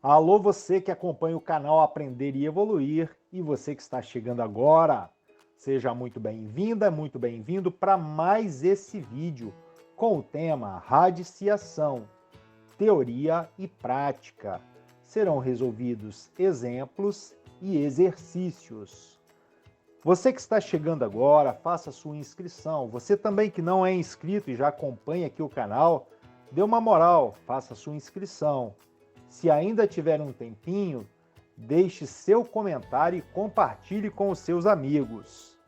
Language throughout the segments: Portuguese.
Alô, você que acompanha o canal Aprender e Evoluir e você que está chegando agora. Seja muito bem-vinda, muito bem-vindo para mais esse vídeo com o tema Radiciação, Teoria e Prática. Serão resolvidos exemplos e exercícios. Você que está chegando agora, faça sua inscrição. Você também que não é inscrito e já acompanha aqui o canal, dê uma moral, faça sua inscrição. Se ainda tiver um tempinho, deixe seu comentário e compartilhe com os seus amigos.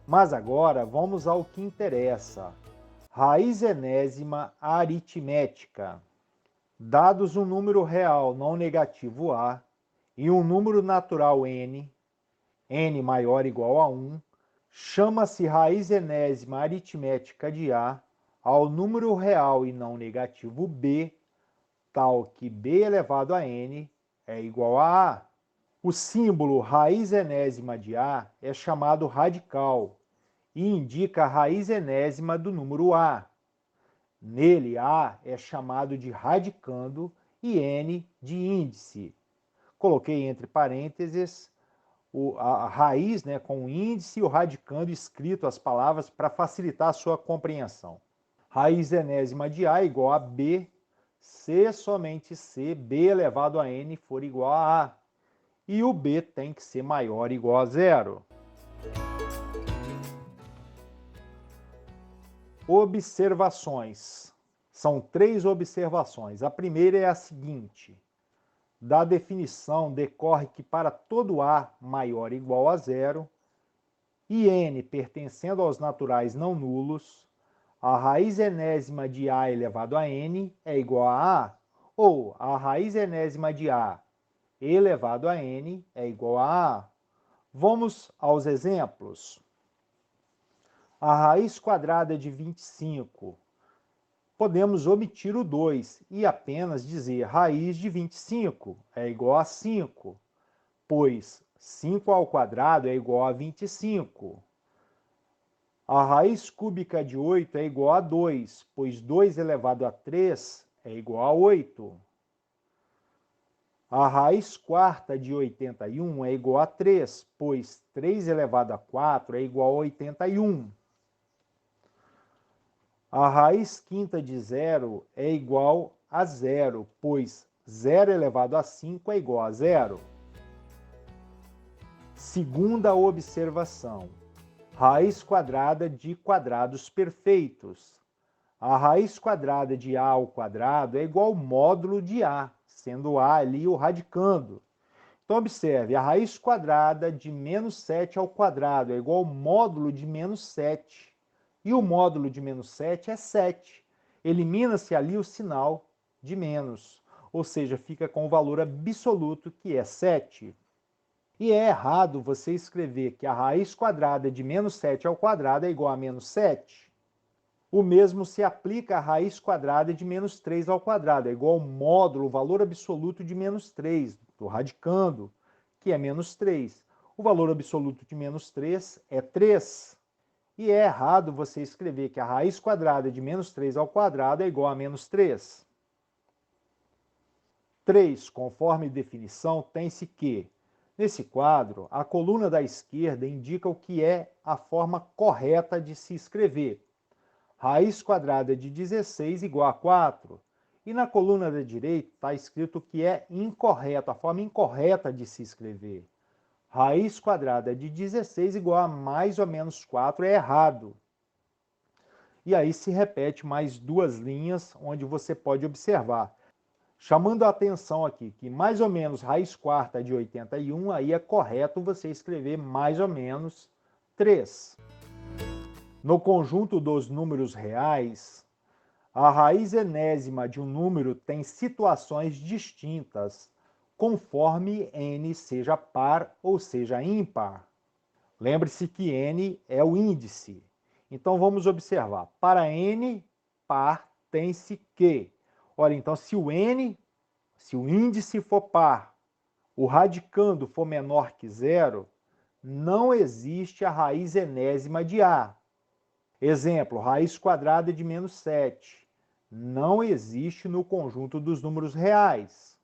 Mas agora vamos ao que interessa. Raiz enésima aritmética. Dados um número real não negativo A e um número natural n maior ou igual a 1, chama-se raiz enésima aritmética de A ao número real e não negativo B, tal que b elevado a n é igual a A. O símbolo raiz enésima de A é chamado radical e indica a raiz enésima do número A. Nele, A é chamado de radicando e N de índice. Coloquei entre parênteses a raiz, com o índice e o radicando escrito as palavras para facilitar a sua compreensão. Raiz enésima de A é igual a B, se somente C, B elevado a N, for igual a A. E o B tem que ser maior ou igual a zero. Observações. São 3 observações. A primeira é a seguinte. Da definição decorre que para todo A maior ou igual a zero e N pertencendo aos naturais não nulos, a raiz enésima de A elevado a N é igual a A, ou a raiz enésima de A elevado a N é igual a A. Vamos aos exemplos. A raiz quadrada de 25. Podemos omitir o 2 e apenas dizer raiz de 25 é igual a 5, pois 5 ao quadrado é igual a 25. A raiz cúbica de 8 é igual a 2, pois 2 elevado a 3 é igual a 8. A raiz quarta de 81 é igual a 3, pois 3 elevado a 4 é igual a 81. A raiz quinta de 0 é igual a 0, pois 0 elevado a 5 é igual a 0. Segunda observação. Raiz quadrada de quadrados perfeitos. A raiz quadrada de A ao quadrado é igual ao módulo de A, sendo A ali o radicando. Então, observe, a raiz quadrada de menos 7 ao quadrado é igual ao módulo de menos 7. E o módulo de menos 7 é 7. Elimina-se ali o sinal de menos, ou seja, fica com o valor absoluto que é 7. E é errado você escrever que a raiz quadrada de menos 7 ao quadrado é igual a menos 7. O mesmo se aplica à raiz quadrada de menos 3 ao quadrado, é igual ao módulo, o valor absoluto de menos 3, do radicando, que é menos 3. O valor absoluto de menos 3 é 3. E é errado você escrever que a raiz quadrada de menos 3 ao quadrado é igual a menos 3. 3, conforme definição, tem-se que, nesse quadro, a coluna da esquerda indica o que é a forma correta de se escrever. Raiz quadrada de 16 igual a 4. E na coluna da direita está escrito o que é incorreto, a forma incorreta de se escrever. Raiz quadrada de 16 igual a mais ou menos 4 é errado. E aí se repete mais 2 linhas, onde você pode observar. Chamando a atenção aqui que mais ou menos raiz quarta de 81, aí é correto você escrever mais ou menos 3. No conjunto dos números reais, a raiz enésima de um número tem situações distintas, conforme n seja par ou seja ímpar. Lembre-se que n é o índice. Então vamos observar. Para n par tem-se que. Olha, então se o índice for par, o radicando for menor que zero, não existe a raiz enésima de A. Exemplo, raiz quadrada de menos 7. Não existe no conjunto dos números reais.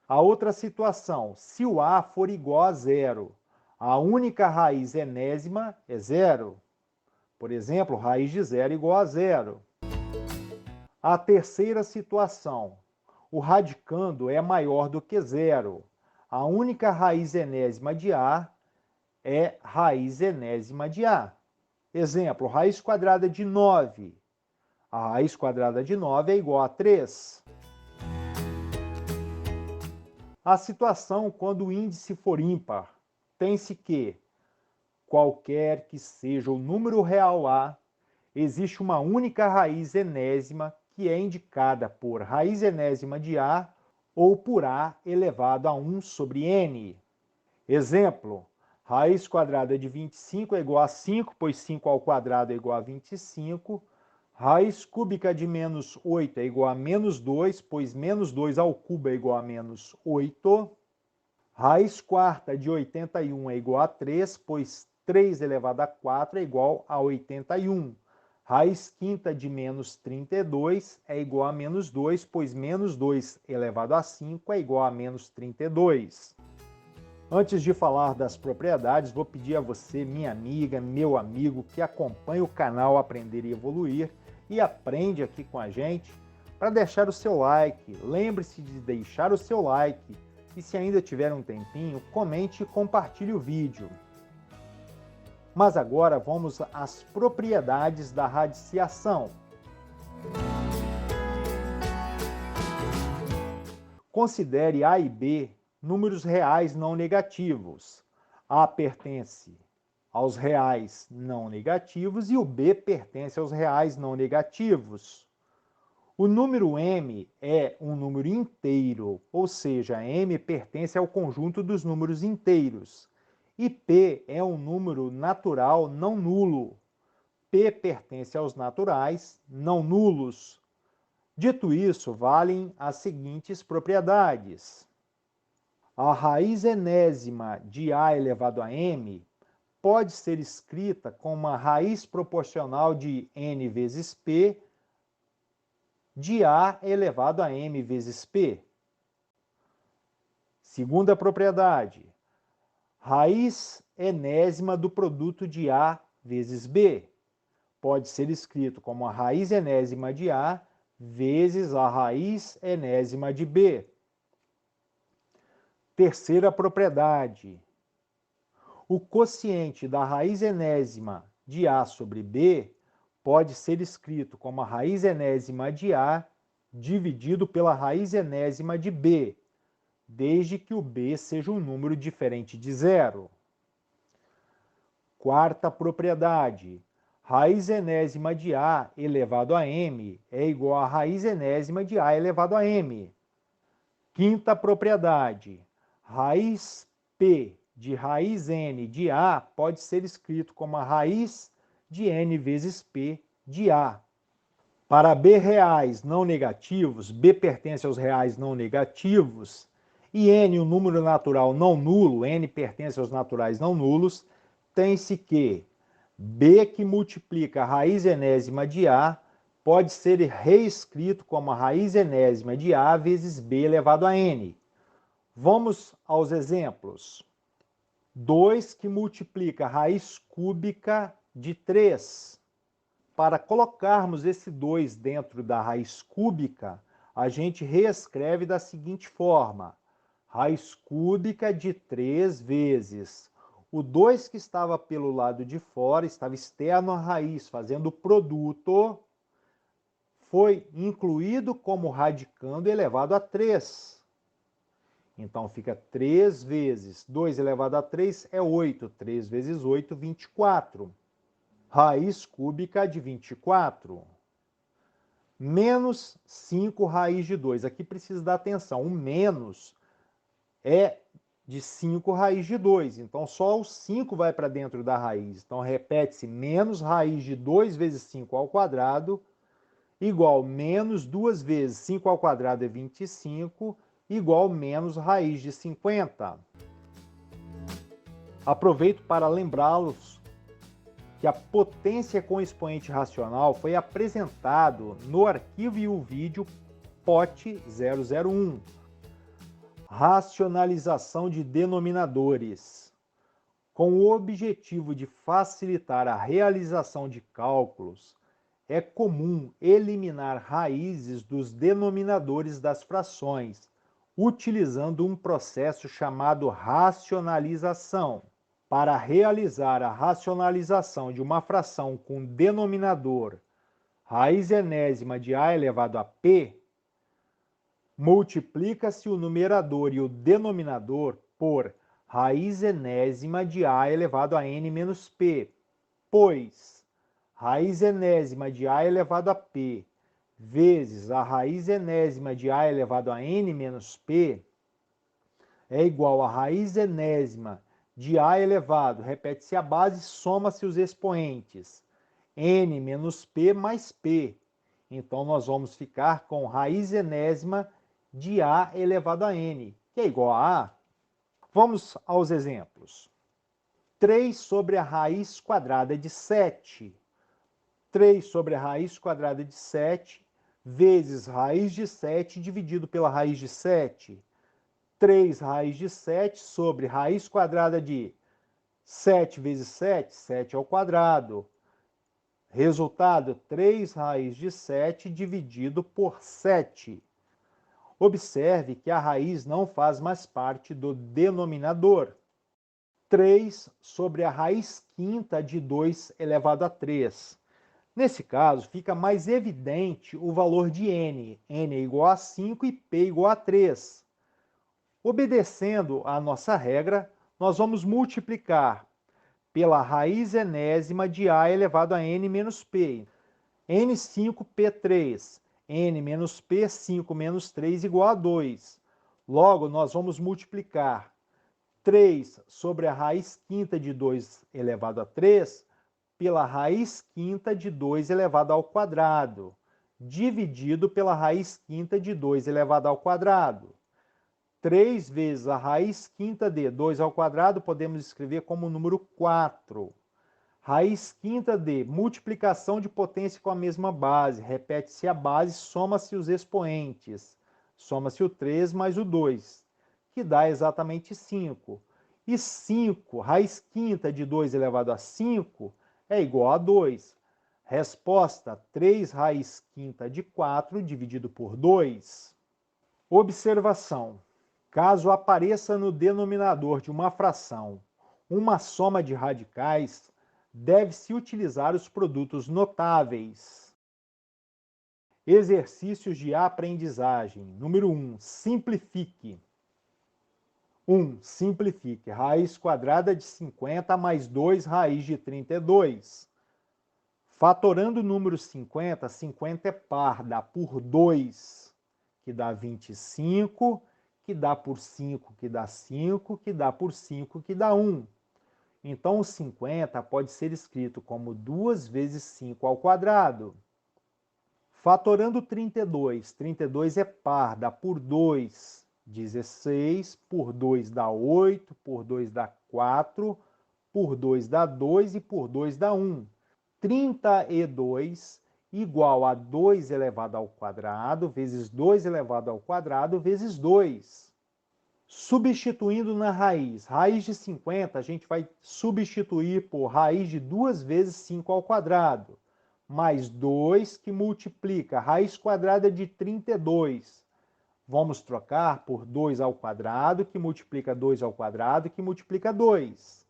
A outra situação, se o A for igual a zero, a única raiz enésima é zero. Por exemplo, raiz de zero igual a zero. A terceira situação, o radicando é maior do que zero. A única raiz enésima de A é raiz enésima de A. Exemplo, raiz quadrada de 9. A raiz quadrada de 9 é igual a 3. A situação quando o índice for ímpar, tem-se que, qualquer que seja o número real A, existe uma única raiz enésima que é indicada por raiz enésima de A ou por A elevado a 1 sobre N. Exemplo, raiz quadrada de 25 é igual a 5, pois 5 ao quadrado é igual a 25. Raiz cúbica de menos 8 é igual a menos 2, pois menos 2 ao cubo é igual a menos 8. Raiz quarta de 81 é igual a 3, pois 3 elevado a 4 é igual a 81. Raiz quinta de menos 32 é igual a menos 2, pois menos 2 elevado a 5 é igual a menos 32. Antes de falar das propriedades, vou pedir a você, minha amiga, meu amigo, que acompanha o canal Aprender e Evoluir e aprende aqui com a gente, para deixar o seu like. Lembre-se de deixar o seu like e, se ainda tiver um tempinho, comente e compartilhe o vídeo. Mas agora vamos às propriedades da radiciação. Considere A e B números reais não negativos. A pertence aos reais não negativos e o B pertence aos reais não negativos. O número M é um número inteiro, ou seja, M pertence ao conjunto dos números inteiros. E P é um número natural não nulo. P pertence aos naturais não nulos. Dito isso, valem as seguintes propriedades. A raiz enésima de A elevado a M pode ser escrita como uma raiz proporcional de N vezes P de A elevado a M vezes P. Segunda propriedade, raiz enésima do produto de A vezes B pode ser escrito como a raiz enésima de A vezes a raiz enésima de B. Terceira propriedade, o quociente da raiz enésima de A sobre B pode ser escrito como a raiz enésima de A dividido pela raiz enésima de B, desde que o B seja um número diferente de zero. Quarta propriedade, raiz enésima de A elevado a M é igual a raiz enésima de A elevado a M. Quinta propriedade, raiz P de raiz N de A pode ser escrito como a raiz de N vezes P de A. Para B reais não negativos, B pertence aos reais não negativos, e N, um número natural não nulo, N pertence aos naturais não nulos, tem-se que B que multiplica a raiz enésima de A pode ser reescrito como a raiz enésima de A vezes B elevado a N. Vamos aos exemplos. 2 que multiplica a raiz cúbica de 3. Para colocarmos esse 2 dentro da raiz cúbica, a gente reescreve da seguinte forma. Raiz cúbica de 3 vezes. O 2 que estava pelo lado de fora, estava externo à raiz, fazendo o produto, foi incluído como radicando elevado a 3. Então, fica 3 vezes 2 elevado a 3 é 8. 3 vezes 8, 24. Raiz cúbica de 24. Menos 5 raiz de 2. Aqui precisa dar atenção. O menos é de 5 raiz de 2. Então, só o 5 vai para dentro da raiz. Então, repete-se menos raiz de 2 vezes 5 ao quadrado igual menos 2 vezes 5 ao quadrado é 25 igual menos raiz de 50. Aproveito para lembrá-los que a potência com expoente racional foi apresentado no arquivo e o vídeo POT 001. Racionalização de denominadores. Com o objetivo de facilitar a realização de cálculos, é comum eliminar raízes dos denominadores das frações, utilizando um processo chamado racionalização. Para realizar a racionalização de uma fração com denominador raiz enésima de a elevado a p, multiplica-se o numerador e o denominador por raiz enésima de a elevado a n menos p, pois raiz enésima de a elevado a p vezes a raiz enésima de a elevado a n menos p é igual a raiz enésima de a elevado, repete-se a base, soma-se os expoentes, n menos p mais p. Então, nós vamos ficar com raiz enésima de a elevado a n, que é igual a A. Vamos aos exemplos. 3 sobre a raiz quadrada de 7. 3 sobre a raiz quadrada de 7 vezes raiz de 7 dividido pela raiz de 7. 3 raiz de 7 sobre raiz quadrada de 7 vezes 7, 7 ao quadrado. Resultado, 3 raiz de 7 dividido por 7. Observe que a raiz não faz mais parte do denominador. 3 sobre a raiz quinta de 2 elevado a 3. Nesse caso, fica mais evidente o valor de n. n é igual a 5 e p igual a 3. Obedecendo à nossa regra, nós vamos multiplicar pela raiz enésima de a elevado a n menos p. n5p3. n menos p, 5 menos 3 igual a 2. Logo, nós vamos multiplicar 3 sobre a raiz quinta de 2 elevado a 3 pela raiz quinta de 2 elevado ao quadrado, dividido pela raiz quinta de 2 elevado ao quadrado. 3 vezes a raiz quinta de 2 ao quadrado podemos escrever como número 4. Raiz quinta de multiplicação de potência com a mesma base. Repete-se a base, soma-se os expoentes. Soma-se o 3 mais o 2, que dá exatamente 5. E 5, raiz quinta de 2 elevado a 5, é igual a 2. Resposta, 3 raiz quinta de 4 dividido por 2. Observação. Caso apareça no denominador de uma fração uma soma de radicais, deve-se utilizar os produtos notáveis. Exercícios de aprendizagem. Número 1. Simplifique. 1. Simplifique. Raiz quadrada de 50 mais 2 raiz de 32. Fatorando o número 50, 50 é par, dá por 2, que dá 25, que dá por 5, que dá 5, que dá por 5, que dá 1. Então, o 50 pode ser escrito como 2 vezes 5 ao quadrado. Fatorando 32, 32 é par, dá por 2, 16, por 2 dá 8, por 2 dá 4, por 2 dá 2 e por 2 dá 1. 32 igual a 2 elevado ao quadrado vezes 2 elevado ao quadrado vezes 2. Substituindo na raiz, raiz de 50, a gente vai substituir por raiz de 2 vezes 5 ao quadrado, mais 2 que multiplica raiz quadrada de 32. Vamos trocar por 2 ao quadrado, que multiplica 2 ao quadrado, que multiplica 2.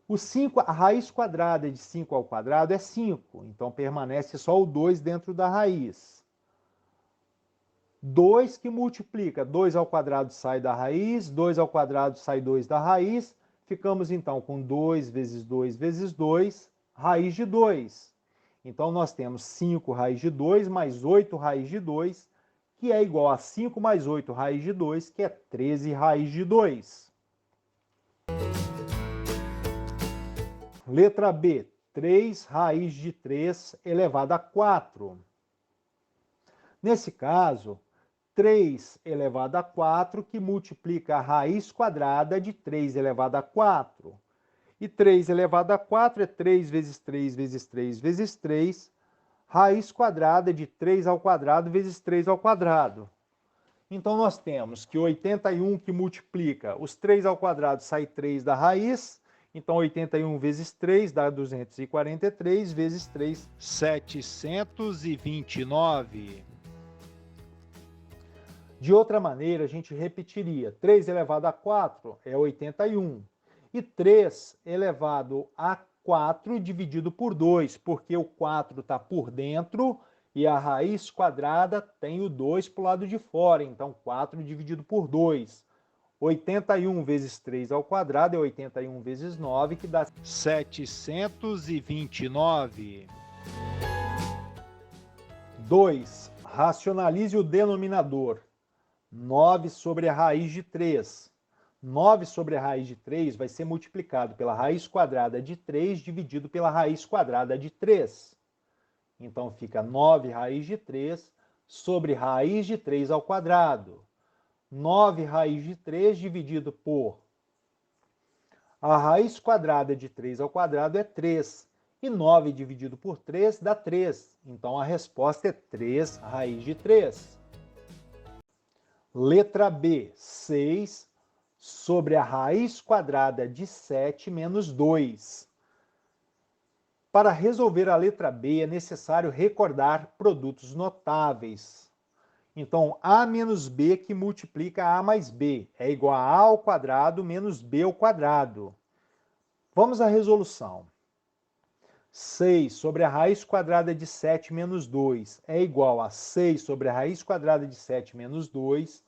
O 5, a raiz quadrada de 5 ao quadrado é 5, então permanece só o 2 dentro da raiz. 2 que multiplica 2 ao quadrado sai da raiz, 2 ao quadrado sai 2 da raiz, ficamos então com 2 vezes 2 vezes 2, raiz de 2. Então nós temos 5 raiz de 2 mais 8 raiz de 2, que é igual a 5 mais 8 raiz de 2, que é 13 raiz de 2. Letra B, 3 raiz de 3 elevado a 4. Nesse caso, 3 elevado a 4, que multiplica a raiz quadrada de 3 elevado a 4. E 3 elevado a 4 é 3 vezes 3 vezes 3 vezes 3, raiz quadrada de 3 ao quadrado vezes 3 ao quadrado. Então, nós temos que 81 que multiplica os 3 ao quadrado, sai 3 da raiz. Então, 81 vezes 3 dá 243, vezes 3, 729. De outra maneira, a gente repetiria. 3 elevado a 4 é 81. E 3 elevado a 4 dividido por 2, porque o 4 está por dentro e a raiz quadrada tem o 2 para o lado de fora. Então, 4 dividido por 2. 81 vezes 3 ao quadrado é 81 vezes 9, que dá 729. 2. Racionalize o denominador. 9 sobre a raiz de 3. 9 sobre a raiz de 3 vai ser multiplicado pela raiz quadrada de 3 dividido pela raiz quadrada de 3. Então, fica 9 raiz de 3 sobre raiz de 3 ao quadrado. 9 raiz de 3 dividido por a raiz quadrada de 3 ao quadrado é 3. E 9 dividido por 3 dá 3. Então, a resposta é 3 raiz de 3. Letra B, 6 sobre a raiz quadrada de 7 menos 2. Para resolver a letra B, é necessário recordar produtos notáveis. Então, A menos B que multiplica A mais B é igual a A ao quadrado menos B ao quadrado. Vamos à resolução. 6 sobre a raiz quadrada de 7 menos 2 é igual a 6 sobre a raiz quadrada de 7 menos 2,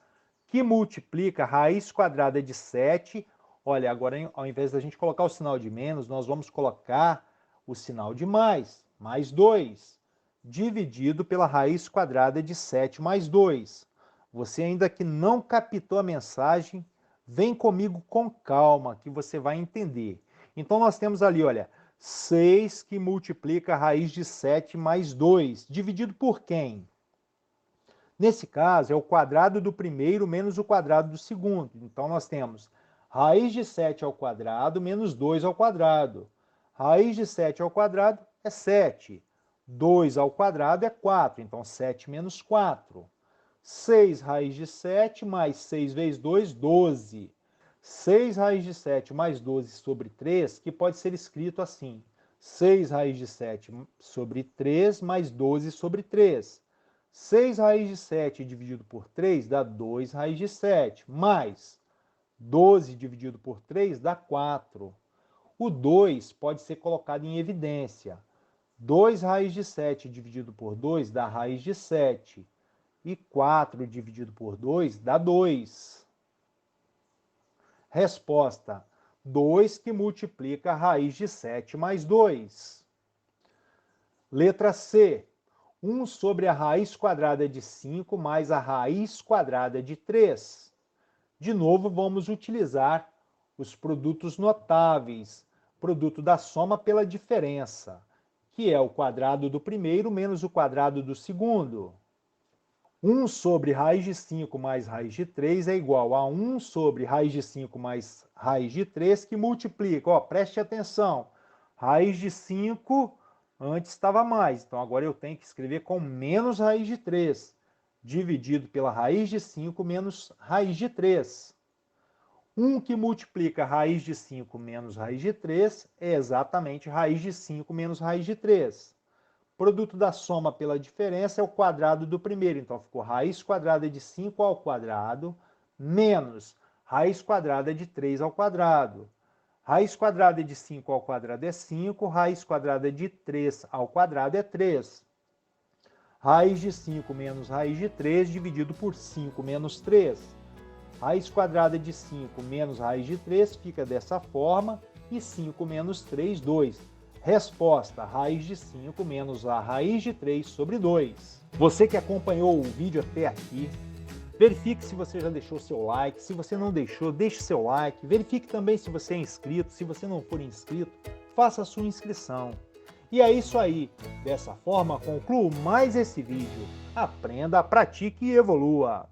que multiplica a raiz quadrada de 7. Olha, agora ao invés da gente colocar o sinal de menos, nós vamos colocar o sinal de mais 2. Dividido pela raiz quadrada de 7 mais 2. Você ainda que não captou a mensagem, vem comigo com calma que você vai entender. Então, nós temos ali, olha, 6 que multiplica a raiz de 7 mais 2. Dividido por quem? Nesse caso, é o quadrado do primeiro menos o quadrado do segundo. Então, nós temos raiz de 7 ao quadrado menos 2 ao quadrado. Raiz de 7 ao quadrado é 7. 2 ao quadrado é 4, então 7 menos 4. 6 raiz de 7 mais 6 vezes 2, 12. 6 raiz de 7 mais 12 sobre 3, que pode ser escrito assim. 6 raiz de 7 sobre 3 mais 12 sobre 3. 6 raiz de 7 dividido por 3 dá 2 raiz de 7, mais 12 dividido por 3 dá 4. O 2 pode ser colocado em evidência. 2 raiz de 7 dividido por 2 dá raiz de 7. E 4 dividido por 2 dá 2. Resposta: 2 que multiplica a raiz de 7 mais 2. Letra C. 1 sobre a raiz quadrada de 5 mais a raiz quadrada de 3. De novo, vamos utilizar os produtos notáveis. Produto da soma pela diferença, que é o quadrado do primeiro menos o quadrado do segundo. 1 sobre raiz de 5 mais raiz de 3 é igual a 1 sobre raiz de 5 mais raiz de 3, que multiplica. Preste atenção. Raiz de 5 antes estava mais, então agora eu tenho que escrever com menos raiz de 3, dividido pela raiz de 5 menos raiz de 3. 1 que multiplica raiz de 5 menos raiz de 3 é exatamente raiz de 5 menos raiz de 3. Produto da soma pela diferença é o quadrado do primeiro. Então, ficou raiz quadrada de 5 ao quadrado menos raiz quadrada de 3 ao quadrado. Raiz quadrada de 5 ao quadrado é 5, raiz quadrada de 3 ao quadrado é 3. Raiz de 5 menos raiz de 3 dividido por 5 menos 3. Raiz quadrada de 5 menos raiz de 3 fica dessa forma, e 5 menos 3, 2. Resposta: raiz de 5 menos a raiz de 3 sobre 2. Você que acompanhou o vídeo até aqui, verifique se você já deixou seu like. Se você não deixou, deixe seu like. Verifique também se você é inscrito. Se você não for inscrito, faça a sua inscrição. E é isso aí. Dessa forma, concluo mais esse vídeo. Aprenda, pratique e evolua.